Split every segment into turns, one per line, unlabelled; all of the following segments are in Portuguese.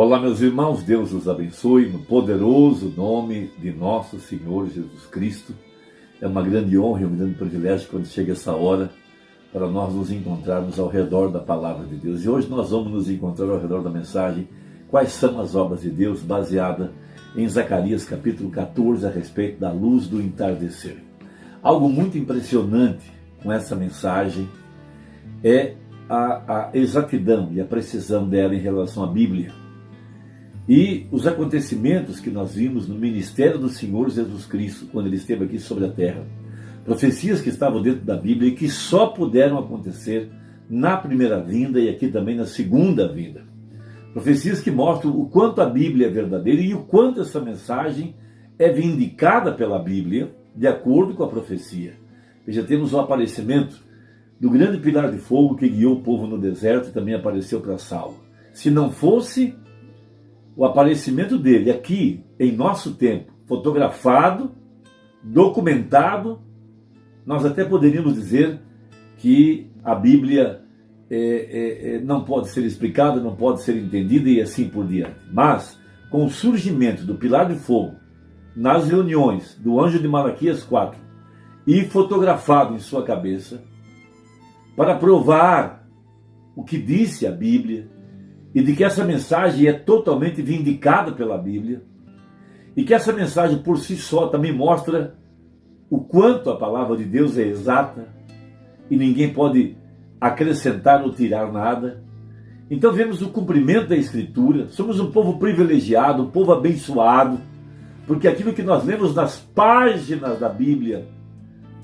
Olá, meus irmãos, Deus os abençoe no poderoso nome de nosso Senhor Jesus Cristo. É uma grande honra e um grande privilégio quando chega essa hora para nós nos encontrarmos ao redor da palavra de Deus. E hoje nós vamos nos encontrar ao redor da mensagem Quais são as obras de Deus, baseada em Zacarias capítulo 14 a respeito da luz do entardecer. Algo muito impressionante com essa mensagem é a exatidão e a precisão dela em relação à Bíblia. E os acontecimentos que nós vimos no ministério do Senhor Jesus Cristo, quando ele esteve aqui sobre a terra. Profecias que estavam dentro da Bíblia e que só puderam acontecer na primeira vinda e aqui também na segunda vinda. Profecias que mostram o quanto a Bíblia é verdadeira e o quanto essa mensagem é vindicada pela Bíblia de acordo com a profecia. Já temos o aparecimento do grande pilar de fogo que guiou o povo no deserto e também apareceu para Saulo. Se não fosse o aparecimento dele aqui, em nosso tempo, fotografado, documentado, nós até poderíamos dizer que a Bíblia não pode ser explicada, não pode ser entendida e assim por diante. Mas, com o surgimento do pilar de fogo, nas reuniões do anjo de Malaquias 4, e fotografado em sua cabeça, para provar o que disse a Bíblia, e de que essa mensagem é totalmente vindicada pela Bíblia, e que essa mensagem por si só também mostra o quanto a palavra de Deus é exata, e ninguém pode acrescentar ou tirar nada. Então vemos o cumprimento da Escritura. Somos um povo privilegiado, um povo abençoado, porque aquilo que nós lemos nas páginas da Bíblia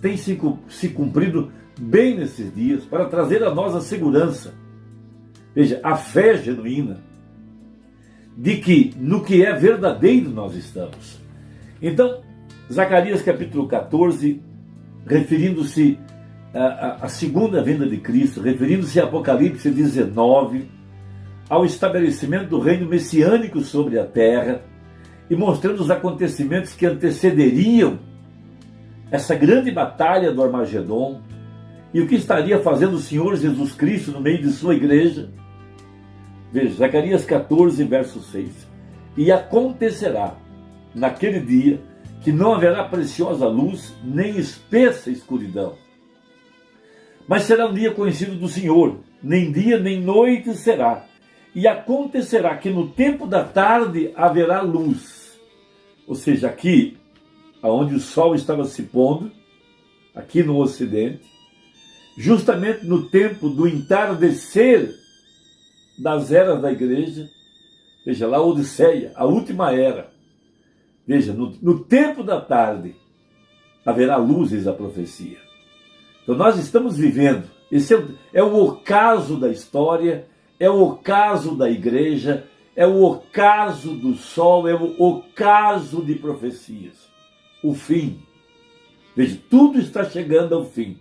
tem se cumprido bem nesses dias, para trazer a nós a segurança. Veja, a fé genuína de que no que é verdadeiro nós estamos. Então, Zacarias capítulo 14, referindo-se à segunda vinda de Cristo, referindo-se a Apocalipse 19, ao estabelecimento do reino messiânico sobre a terra, e mostrando os acontecimentos que antecederiam essa grande batalha do Armagedon, e o que estaria fazendo o Senhor Jesus Cristo no meio de sua igreja. Veja, Zacarias 14, verso 6. E acontecerá naquele dia que não haverá preciosa luz, nem espessa escuridão. Mas será um dia conhecido do Senhor, nem dia nem noite será. E acontecerá que no tempo da tarde haverá luz. Ou seja, aqui, onde o sol estava se pondo, aqui no ocidente, justamente no tempo do entardecer das eras da igreja, veja lá, Odisseia, a última era. Veja, no tempo da tarde haverá luzes a profecia. Então nós estamos vivendo, esse é o ocaso da história, é o ocaso da igreja, é o ocaso do sol, é o ocaso de profecias. O fim. Veja, tudo está chegando ao fim.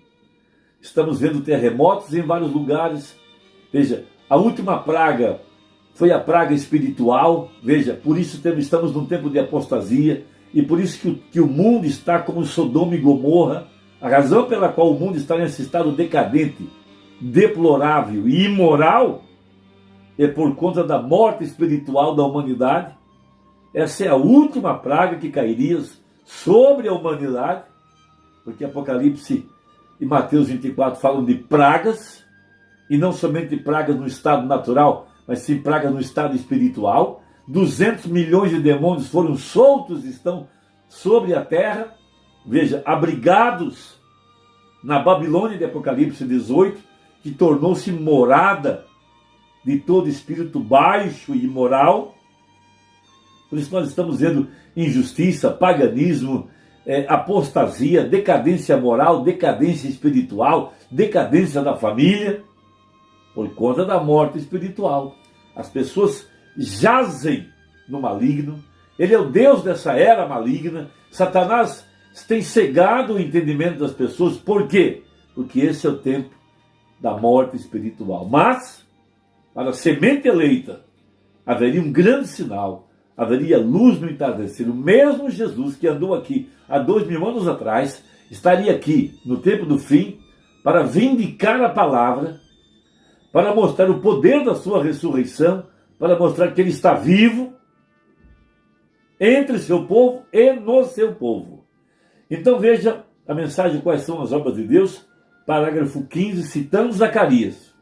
Estamos vendo terremotos em vários lugares. Veja, a última praga foi a praga espiritual. Veja, por isso estamos num tempo de apostasia, e por isso que o mundo está como Sodoma e Gomorra. A razão pela qual o mundo está nesse estado decadente, deplorável e imoral é por conta da morte espiritual da humanidade. Essa é a última praga que cairia sobre a humanidade, porque Apocalipse e Mateus 24 falam de pragas, e não somente pragas no estado natural, mas sim pragas no estado espiritual. 200 milhões de demônios foram soltos, estão sobre a terra, veja, abrigados na Babilônia de Apocalipse 18, que tornou-se morada de todo espírito baixo e imoral. Por isso nós estamos vendo injustiça, paganismo, apostasia, decadência moral, decadência espiritual, decadência da família, por conta da morte espiritual. As pessoas jazem no maligno. Ele é o Deus dessa era maligna. Satanás tem cegado o entendimento das pessoas. Por quê? Porque esse é o tempo da morte espiritual. Mas, para a semente eleita, haveria um grande sinal, haveria luz no entardecer. O mesmo Jesus que andou aqui há 2000 anos atrás, estaria aqui no tempo do fim, para vindicar a palavra, para mostrar o poder da sua ressurreição, para mostrar que ele está vivo entre seu povo e no seu povo. Então veja a mensagem, quais são as obras de Deus, parágrafo 15, citando Zacarias.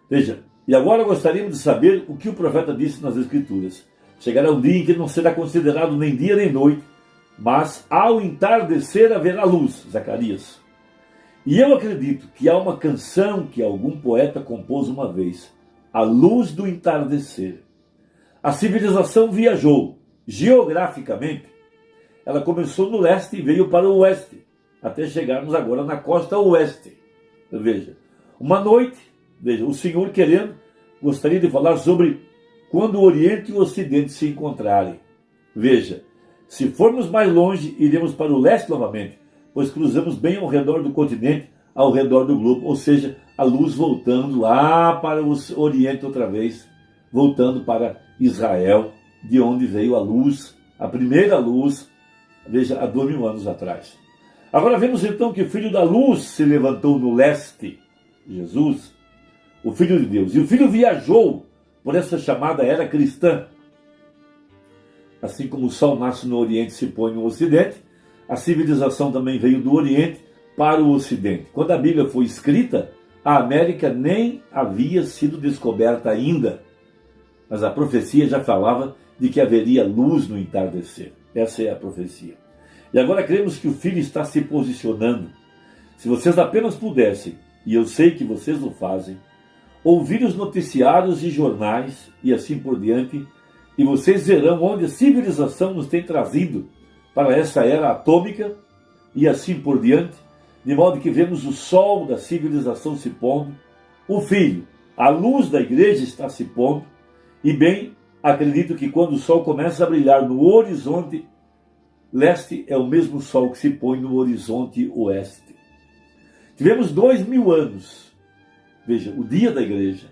Veja, e agora gostaríamos de saber o que o profeta disse nas Escrituras. Chegará um dia em que não será considerado nem dia nem noite, mas ao entardecer haverá luz, Zacarias. E eu acredito que há uma canção que algum poeta compôs uma vez, a luz do entardecer. A civilização viajou, geograficamente, ela começou no leste e veio para o oeste, até chegarmos agora na costa oeste. Veja, uma noite, veja, o Senhor querendo, gostaria de falar sobre quando o Oriente e o Ocidente se encontrarem. Veja, se formos mais longe, iremos para o leste novamente, pois cruzamos bem ao redor do continente, ao redor do globo, ou seja, a luz voltando lá para o Oriente outra vez, voltando para Israel, de onde veio a luz, a primeira luz, veja, há 2000 anos atrás. Agora vemos então que o Filho da Luz se levantou no leste, Jesus, o Filho de Deus, e o Filho viajou por essa chamada era cristã. Assim como o sol nasce no Oriente e se põe no Ocidente, a civilização também veio do Oriente para o Ocidente. Quando a Bíblia foi escrita, a América nem havia sido descoberta ainda, mas a profecia já falava de que haveria luz no entardecer. Essa é a profecia. E agora cremos que o Filho está se posicionando. Se vocês apenas pudessem, e eu sei que vocês o fazem, ouvir os noticiários e jornais e assim por diante, e vocês verão onde a civilização nos tem trazido para essa era atômica e assim por diante, de modo que vemos o sol da civilização se pondo, o Filho, a luz da igreja está se pondo, e bem, acredito que quando o sol começa a brilhar no horizonte leste, é o mesmo sol que se põe no horizonte oeste. Tivemos 2000 anos, veja, o dia da igreja,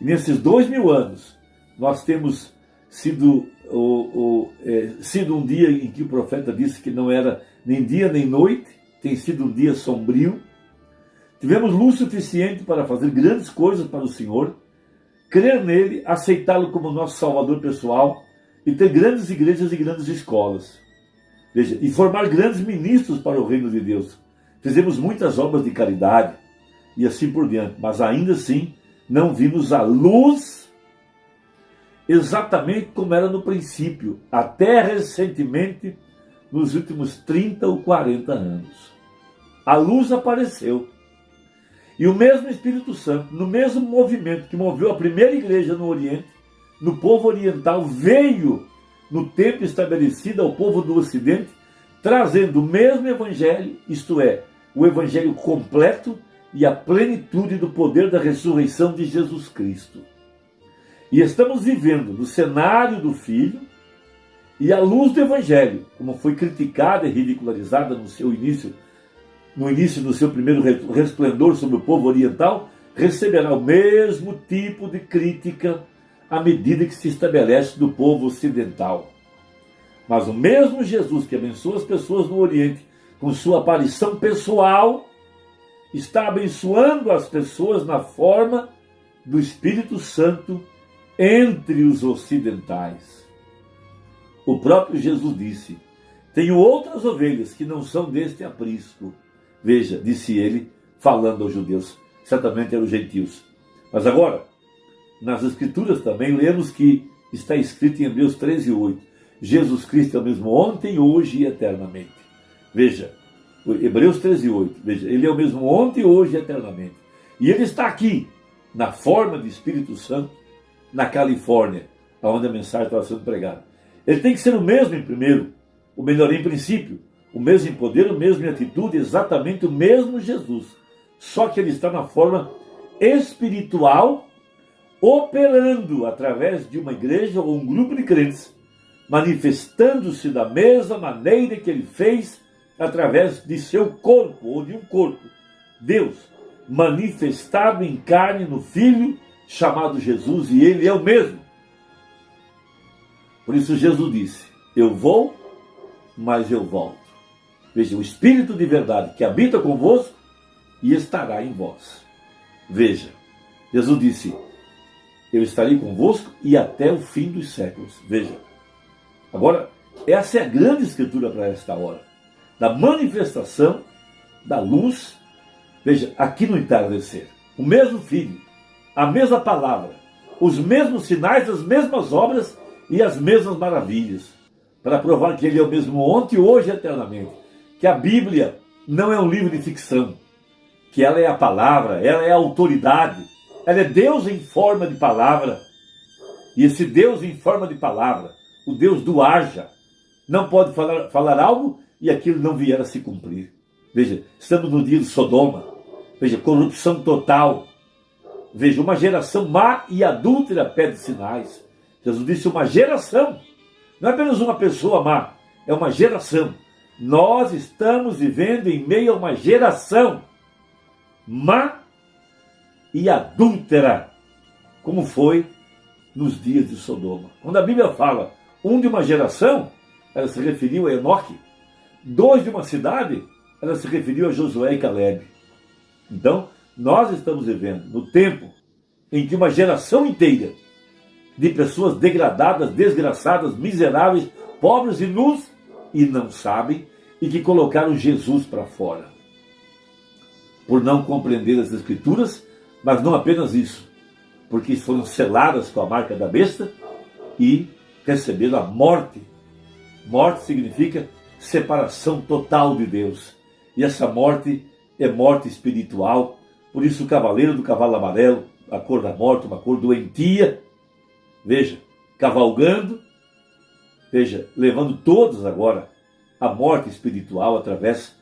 e nesses 2000 anos nós temos sido um dia em que o profeta disse que não era nem dia nem noite, tem sido um dia sombrio. Tivemos luz suficiente para fazer grandes coisas para o Senhor, crer nele, aceitá-lo como nosso Salvador pessoal e ter grandes igrejas e grandes escolas. Veja, e formar grandes ministros para o reino de Deus. Fizemos muitas obras de caridade e assim por diante, mas ainda assim não vimos a luz exatamente como era no princípio, até recentemente, nos últimos 30 ou 40 anos. A luz apareceu. E o mesmo Espírito Santo, no mesmo movimento que moveu a primeira igreja no Oriente, no povo oriental, veio no tempo estabelecido ao povo do Ocidente, trazendo o mesmo Evangelho, isto é, o Evangelho completo e a plenitude do poder da ressurreição de Jesus Cristo. E estamos vivendo no cenário do Filho e a luz do Evangelho, como foi criticada e ridicularizada no seu início, no início do seu primeiro resplendor sobre o povo oriental, receberá o mesmo tipo de crítica à medida que se estabelece do povo ocidental. Mas o mesmo Jesus que abençoa as pessoas no Oriente com sua aparição pessoal, está abençoando as pessoas na forma do Espírito Santo entre os ocidentais. O próprio Jesus disse: tenho outras ovelhas que não são deste aprisco. Veja, disse ele, falando aos judeus, certamente eram os gentios. Mas agora, nas Escrituras também lemos que está escrito em Hebreus 13:8, Jesus Cristo é o mesmo ontem, hoje e eternamente. Veja, Hebreus 13:8, veja, ele é o mesmo ontem, hoje e eternamente. E ele está aqui, na forma de Espírito Santo, na Califórnia, onde a mensagem estava sendo pregada. Ele tem que ser o mesmo em primeiro, o melhor em princípio, o mesmo em poder, o mesmo em atitude, exatamente o mesmo Jesus. Só que ele está na forma espiritual, operando através de uma igreja ou um grupo de crentes, manifestando-se da mesma maneira que ele fez através de seu corpo, ou de um corpo. Deus, manifestado em carne no Filho, chamado Jesus, e ele é o mesmo. Por isso Jesus disse: eu vou, mas eu volto. Veja, o Espírito de verdade que habita convosco e estará em vós. Veja, Jesus disse: eu estarei convosco e até o fim dos séculos. Veja, agora, essa é a grande escritura para esta hora, da manifestação da luz. Veja, aqui no entardecer, o mesmo Filho, a mesma palavra, os mesmos sinais, as mesmas obras e as mesmas maravilhas, para provar que Ele é o mesmo ontem, hoje e eternamente. Que a Bíblia não é um livro de ficção, que ela é a palavra, ela é a autoridade, ela é Deus em forma de palavra. E esse Deus em forma de palavra, o Deus do haja, não pode falar algo e aquilo não vier a se cumprir. Veja, estamos no dia de Sodoma. Veja, corrupção total. Veja, uma geração má e adúltera pede sinais. Jesus disse uma geração. Não é apenas uma pessoa má, é uma geração. Nós estamos vivendo em meio a uma geração má e adúltera, como foi nos dias de Sodoma. Quando a Bíblia fala um de uma geração, ela se referiu a Enoque. Dois de uma cidade, ela se referiu a Josué e Calebe. Então, nós estamos vivendo no tempo em que uma geração inteira de pessoas degradadas, desgraçadas, miseráveis, pobres e nus, e não sabem, e que colocaram Jesus para fora. Por não compreender as Escrituras, mas não apenas isso, porque foram seladas com a marca da besta e receberam a morte. Morte significa separação total de Deus. E essa morte é morte espiritual. Por isso o cavaleiro do cavalo amarelo, a cor da morte, uma cor doentia, veja, cavalgando, veja, levando todos agora a morte espiritual através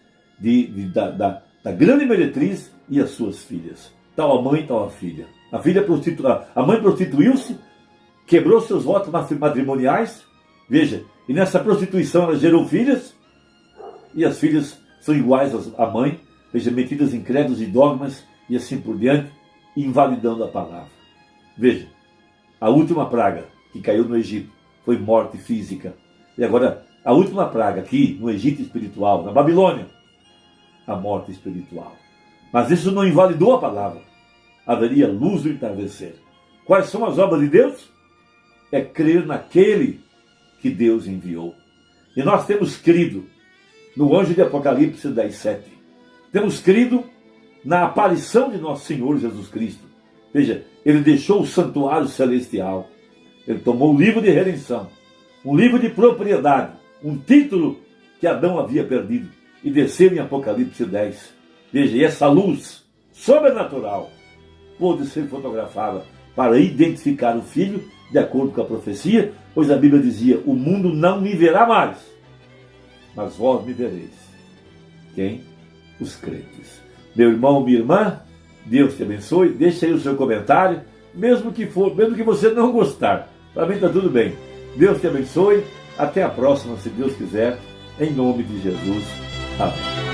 da grande meretriz e as suas filhas. Tal a mãe, tal a filha. A mãe prostituiu-se, quebrou seus votos matrimoniais, veja, e nessa prostituição ela gerou filhas, e as filhas são iguais à mãe, veja, metidas em credos e dogmas e assim por diante, invalidando a palavra. Veja, a última praga que caiu no Egito foi morte física. E agora, a última praga aqui no Egito espiritual, na Babilônia, a morte espiritual. Mas isso não invalidou a palavra. Haveria luz do entardecer. Quais são as obras de Deus? É crer naquele que Deus enviou. E nós temos crido no anjo de Apocalipse 10:7. Temos crido na aparição de nosso Senhor Jesus Cristo. Veja, Ele deixou o santuário celestial. Ele tomou o livro de redenção, um livro de propriedade, um título que Adão havia perdido, e desceu em Apocalipse 10. Veja, e essa luz sobrenatural pôde ser fotografada para identificar o Filho, de acordo com a profecia, pois a Bíblia dizia: o mundo não me verá mais, mas vós me vereis. Quem? Os crentes. Meu irmão, minha irmã, Deus te abençoe. Deixe aí o seu comentário, mesmo que você não gostar. Para mim está tudo bem. Deus te abençoe. Até a próxima, se Deus quiser. Em nome de Jesus. Amém.